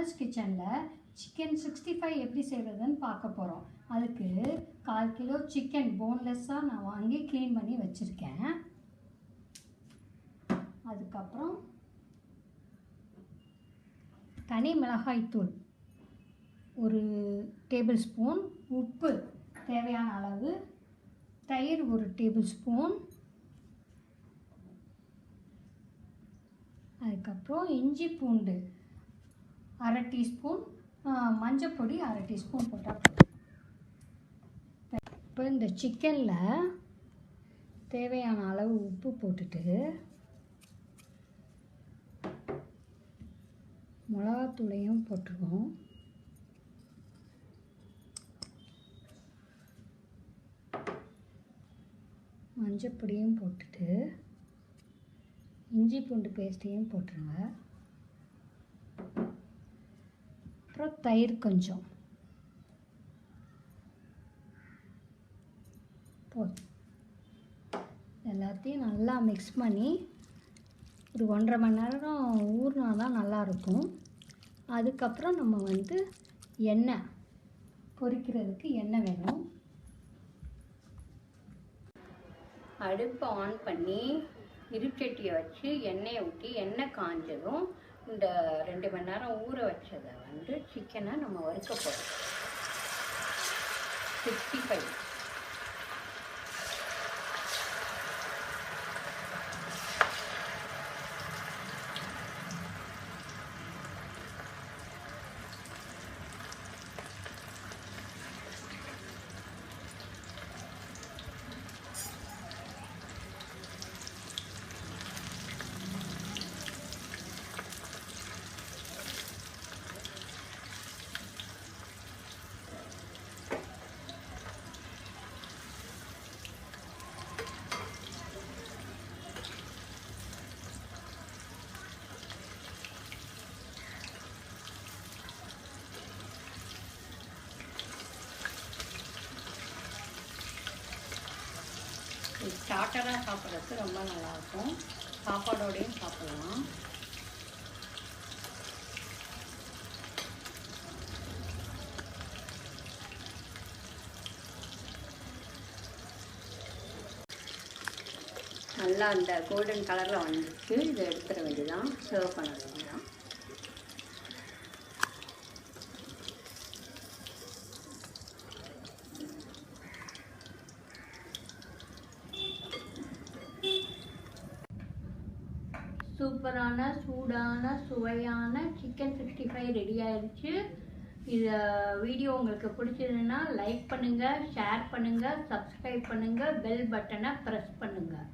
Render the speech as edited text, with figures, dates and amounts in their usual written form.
கமல்ஸ் கிச்சனில் சிக்கன் 65 எப்படி செய்கிறதுன்னு பார்க்க போகிறோம். அதுக்கு 1/4 கிலோ சிக்கன் போன்லெஸ்ஸாக நான் வாங்கி க்ளீன் பண்ணி வச்சுருக்கேன். அதுக்கப்புறம் தனி மிளகாய்த்தூள் 1 டேபிள் ஸ்பூன், உப்பு தேவையான அளவு, தயிர் 1 டேபிள் ஸ்பூன், அதுக்கப்புறம் இஞ்சி பூண்டு 1/2 டீஸ்பூன், மஞ்சப்பொடி 1/2 டீஸ்பூன் போட்டால் போதும். இப்போ இந்த சிக்கனில் தேவையான அளவு உப்பு போட்டுட்டு மிளகாத்தூளையும் போட்டுருவோம். மஞ்சப்பொடியும் போட்டுட்டு இஞ்சி பூண்டு பேஸ்ட்டையும் போட்டுருங்க. அப்புறம் தயிர் கொஞ்சம் போதும். எல்லாத்தையும் நல்லா மிக்ஸ் பண்ணி ஒரு 1.5 மணி நேரம் ஊறினா தான் நல்லாயிருக்கும். அதுக்கப்புறம் நம்ம எண்ணெய் பொரிக்கிறதுக்கு எண்ணெய் வேணும். அடுப்பை ஆன் பண்ணி இருச்சட்டியை வச்சு எண்ணெயை ஊற்றி எண்ணெய் காஞ்சதும் இந்த 2 மணி நேரம் ஊற வச்சதை சிக்கனை நம்ம வறுக்க போகிறோம். 65 ஸ்டார்டராக சாப்பிட்றதுக்கு ரொம்ப நல்லாயிருக்கும். சாப்பாடோடையும் சாப்பிடலாம். நல்லா அந்த கோல்டன் கலரில் வந்துச்சு. இதை எடுத்துட வேண்டியதான், சர்வ் பண்ண வேண்டியதான். சூப்பரான சூடான சுவையான சிக்கன் 65 ரெடி ஆயிடுச்சு. இதை வீடியோ உங்களுக்கு பிடிச்சதுன்னா லைக் பண்ணுங்கள், ஷேர் பண்ணுங்கள், சப்ஸ்கிரைப் பண்ணுங்கள், பெல் பட்டனை ப்ரெஸ் பண்ணுங்கள்.